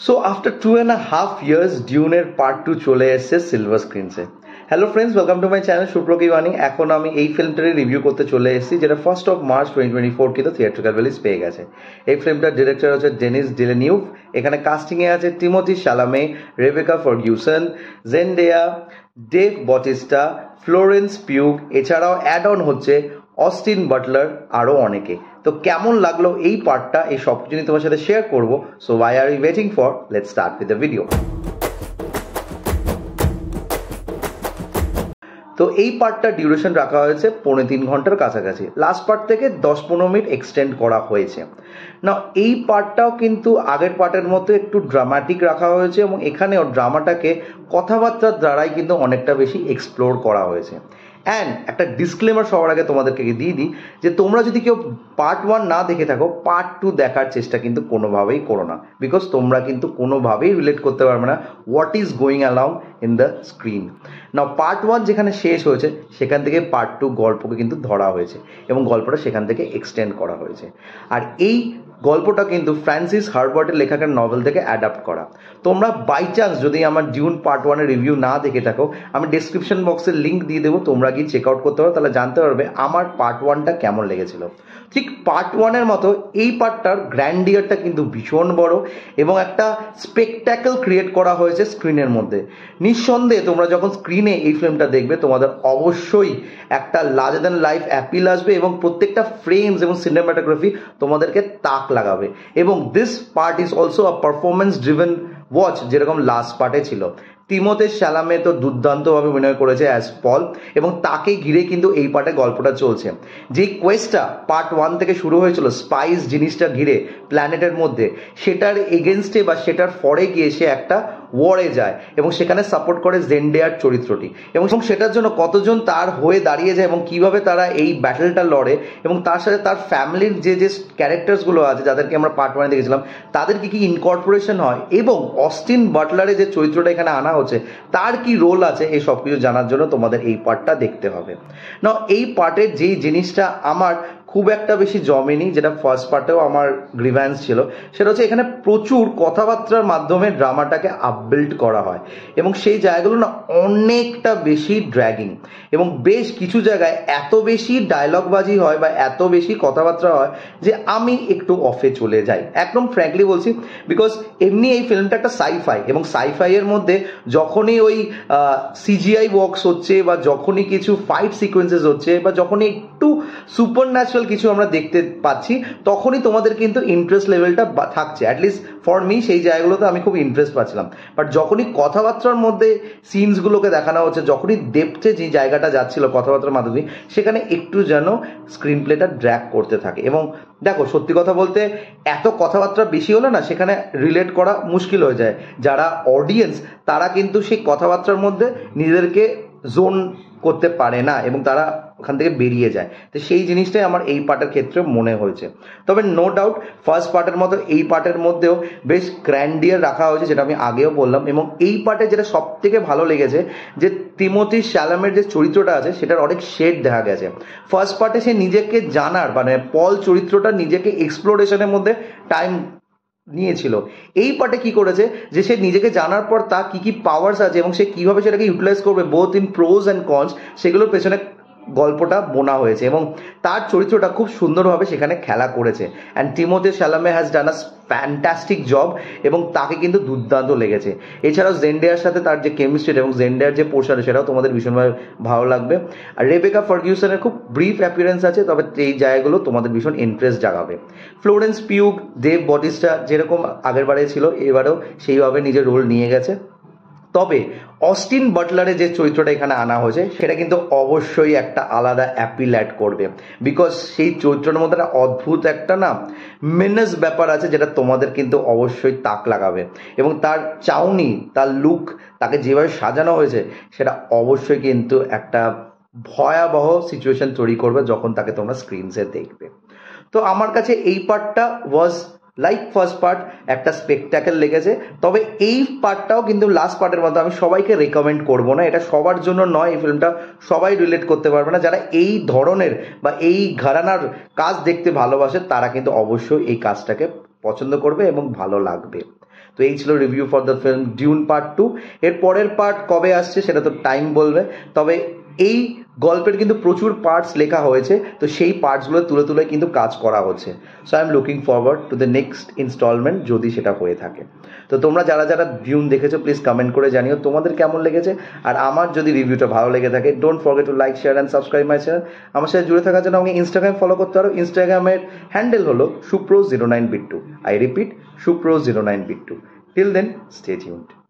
So after 2.5 years ডিউনের part 2 চলে এসেছে সিলভার স্ক্রিনসে। Hello friends, welcome to my channel সুপ্রকি বাণী। এখন আমি এই ফিল্মটারই রিভিউ করতে চলে এসেছি, যেটা 1st of March 2024 কিন্তু থিয়েট্রিক্যাল রিলিজ পেয়ে গেছে। এই ফিল্মটার ডিরেক্টর হচ্ছে ডেনিস ভিলেনিউভ। এখানে কাস্টিংয়ে আছে Timothee Chalamet, Rebecca Ferguson, Zendaya, Dave Bautista, Florence Pugh, এছাড়াও অ্যাড অন হচ্ছে অস্টিন বাটলার, আরও অনেকে। তো কেমন লাগলো এই পার্টটা, এই সব কিছু নিয়ে তোমার সাথে শেয়ার করবো। So why are you waiting for, let's start with the video. তো এই পার্টটা ডিউরেশন রাখা হয়েছে 3.25 ঘন্টার কাছাকাছি। লাস্ট পার্ট থেকে 10-15 মিনিট এক্সটেন্ড করা হয়েছে। না, এই পার্টটাও কিন্তু আগের পার্টের মতো একটু ড্রামাটিক রাখা হয়েছে, এবং এখানেও ড্রামাটাকে কথাবার্তার দ্বারাই কিন্তু অনেকটা বেশি এক্সপ্লোর করা হয়েছে। অ্যান্ড একটা ডিসক্লেমার সবার আগে তোমাদেরকে দিয়ে দিই যে তোমরা যদি কেউ পার্ট 1 না দেখে থাকো, পার্ট 2 দেখার চেষ্টা কিন্তু কোনোভাবেই করো না, বিকজ তোমরা কিন্তু কোনোভাবেই রিলেট করতে পারবে না what is going around in the screen. না, পার্ট 1 যেখানে শেষ হয়েছে সেখান থেকে পার্ট 2 গল্পকে কিন্তু ধরা হয়েছে, এবং গল্পটা সেখান থেকে এক্সটেন্ড করা হয়েছে। আর এই গল্পটা কিন্তু ফ্রান্সিস হারবার্টের লেখকের নভেল থেকে অ্যাডাপ্ট করা। তোমরা বাই চান্স যদি আমার ডিউন পার্ট 1 এর রিভিউ না দেখে থাকো, আমি ডেসক্রিপশন বক্সে লিঙ্ক দিয়ে দেবো, তোমরা গিয়ে চেক আউট করতে পারো, তাহলে জানতে পারবে আমার পার্ট 1টা কেমন লেগেছিল। ঠিক পার্ট 1 এর মতো এই পার্টটার গ্র্যান্ডিয়ারটা কিন্তু ভীষণ বড়, এবং একটা স্পেকট্যাকল ক্রিয়েট করা হয়েছে স্ক্রিনের মধ্যে। নিঃসন্দেহে তোমরা যখন স্ক্রিনে এই ফিল্মটা দেখবে, তোমাদের অবশ্যই একটা লার্জার দ্যান লাইফ অ্যাপিল আসবে, এবং প্রত্যেকটা ফ্রেমস এবং সিনেমাটোগ্রাফি তোমাদেরকে তাক লাগাবে। এবং this part is also a performance driven watch, যেরকম লাস্ট পার্টে ছিল। তিমোথি শালামে তো দুর্দান্তভাবে অভিনয় করেছে অ্যাজ পল, এবং তাকে ঘিরে কিন্তু এই পার্টে গল্পটা চলছে। যে কোয়েস্টটা পার্ট 1 থেকে শুরু হয়েছিল স্পাইস জিনিসটা ঘিরে প্ল্যানেটের মধ্যে, সেটার এগেনস্টে বা সেটার ফরে গিয়ে সে একটা ওয়ারে যায়, এবং সেখানে সাপোর্ট করে জেন্ডেয়ার চরিত্রটি, এবং সেটার জন্য কতজন তার হয়ে দাঁড়িয়ে যায়, এবং কিভাবে তারা এই ব্যাটেলটা লড়ে, এবং তার সাথে তার ফ্যামিলির যে যে ক্যারেক্টার্সগুলো আছে যাদেরকে আমরা পার্ট 1 দেখেছিলাম, তাদের কি কি ইনকর্পোরেশন হয়, এবং অস্টিন বাটলারের যে চরিত্রটা এখানে আনা হচ্ছে তার কি রোল আছে, এই সব কিছু জানার জন্য তোমাদের এই পার্টটা দেখতে হবে। না, এই পার্টের যেই জিনিসটা আমার খুব একটা বেশি জমেনি, যেটা ফার্স্ট পার্টেও আমার গ্রিভ্যান্স ছিল, সেটা হচ্ছে এখানে প্রচুর কথাবার্তার মাধ্যমে ড্রামাটাকে আপবিল্ড করা হয়, এবং সেই জায়গাগুলো না অনেকটা বেশি ড্র্যাগিং, এবং বেশ কিছু জায়গায় এত বেশি ডায়লগবাজি হয় বা এত বেশি কথাবার্তা হয় যে আমি একটু অফে চলে যাই, একদম ফ্র্যাঙ্কলি বলছি। বিকজ এমনি এই ফিল্মটা একটা সাইফাই, এবং সাইফাই এর মধ্যে যখনই ওই সিজিআই ওয়ার্কস হচ্ছে, বা যখনই কিছু ফাইট সিকোয়েন্সেস হচ্ছে, বা যখনই একটু সুপার ন্যাচারাল কিছু আমরা দেখতে পাচ্ছি, তখনই তোমাদের কিন্তু ইন্টারেস্ট লেভেলটা থাকছে। অ্যাটলিস্ট ফর মি সেই জায়গাগুলোতে আমি খুব ইন্টারেস্ট পাচ্ছিলাম। বাট যখনই কথাবার্তার মধ্যে সিনসগুলোকে দেখানো হচ্ছে, যখনই ডেপথে যে জায়গাটা যাচ্ছিল কথাবার্তার মাধ্যমে, সেখানে একটু যেন স্ক্রিন প্লেটা ড্র্যাগ করতে থাকে। এবং দেখো, সত্যি কথা বলতে এত কথাবার্তা বেশি হলে না সেখানে রিলেট করা মুশকিল হয়ে যায়। যারা অডিয়েন্স তারা কিন্তু সেই কথাবার্তার মধ্যে নিজেদেরকে জোন করতে পারে না, এবং তারা ওখান থেকে বেরিয়ে যায়। তো সেই জিনিসটাই আমার এই পার্টের ক্ষেত্রে মনে হয়েছে। তবে নো ডাউট ফার্স্ট পার্টের মতো এই পার্টের মধ্যেও বেশ গ্র্যান্ডিয়ার রাখা হয়েছে, যেটা আমি আগেও বললাম। এবং এই পার্টে যেটা সব থেকে ভালো লেগেছে, যে তিমোথি শালামের যে চরিত্রটা আছে সেটার অনেক শেড দেখা গেছে। ফার্স্ট পার্টে সে নিজেকে জানার, মানে পল চরিত্রটা নিজেকে এক্সপ্লোরেশনের মধ্যে টাইম নিয়েছিল। এই পার্টে কি করেছে, যে সে নিজেকে জানার পর তার কি কি পাওয়ার্স আছে, এবং সে কিভাবে সেটাকে ইউটিলাইজ করবে both in pros and cons, সেগুলোর পেছনে গল্পটা বোনা হয়েছে, এবং তার চরিত্রটা খুব সুন্দরভাবে সেখানে খেলা করেছে। And Timothee Chalamet has done a fantastic job, এবং তাকে কিন্তু দুর্দান্ত লেগেছে। এছাড়াও জেন্ডেয়ার সাথে তার যে কেমিস্ট্রি এবং জেন্ডেয়ার যে পোর্শন, সেটাও তোমাদের ভীষণভাবে ভালো লাগবে। আর রেবেকা ফার্গুসনের খুব ব্রিফ অ্যাপিয়ারেন্স আছে, তবে এই জায়গাগুলো তোমাদের ভীষণ ইন্টারেস্ট জাগাবে। ফ্লোরেন্স পিউগ, ডেভ বটিস্টা যেরকম আগের বারে ছিল, এবারেও সেইভাবে নিজের রোল নিয়ে গেছে। তবে অস্টিন বাটলারের যে চরিত্রটা এখানে আনা হয়েছে, সেটা কিন্তু অবশ্যই একটা আলাদা অ্যাপিল অ্যাড করবে, বিকজ সেই চরিত্রের মধ্যে একটা অদ্ভুত একটা না মেনেস ব্যাপার আছে, যেটা তোমাদের কিন্তু অবশ্যই তাক লাগাবে। এবং তার চাউনি, তার লুক, তাকে যেভাবে সাজানো হয়েছে, সেটা অবশ্যই কিন্তু একটা ভয়াবহ সিচুয়েশন তৈরি করবে যখন তাকে তোমরা স্ক্রিনসে দেখবে। তো আমার কাছে এই পার্টটা ওয়াজ লাইক ফার্স্ট পার্ট, একটা স্পেকট্যাকল লেগেছে। তবে এই পার্টটাও কিন্তু লাস্ট পার্টের মতো আমি সবাইকে রেকমেন্ড করব না, এটা সবার জন্য নয়। এই ফিল্মটা সবাই রিলেট করতে পারবে না। যারা এই ধরনের বা এই ঘরানার কাজ দেখতে ভালোবাসে, তারা কিন্তু অবশ্যই এই কাজটাকে পছন্দ করবে এবং ভালো লাগবে। তো এই ছিল review for the film Dune part 2। এর পরের পার্ট কবে আসছে সেটা তো টাইম বলবে, তবে এই গল্পের কিন্তু প্রচুর পার্টস লেখা হয়েছে, তো সেই পার্টসগুলো তুলে তুলে কিন্তু কাজ করা হচ্ছে। So I am looking forward to the next instalment যদি সেটা হয়ে থাকে। তো তোমরা যারা যারা ডিউন দেখেছো প্লিজ কমেন্ট করে জানিও তোমাদের কেমন লেগেছে। আর আমার যদি রিভিউটা ভালো লেগে থাকে don't forget to like, share and subscribe my channel. আমার সাথে জুড়ে থাকার জন্য আমাকে ইনস্টাগ্রাম ফলো করতে পারো। ইনস্টাগ্রামের হ্যান্ডেল হলো সুপ্রো09bit2। আই রিপিট, সুপ্রো09bit2। Till then stay tuned.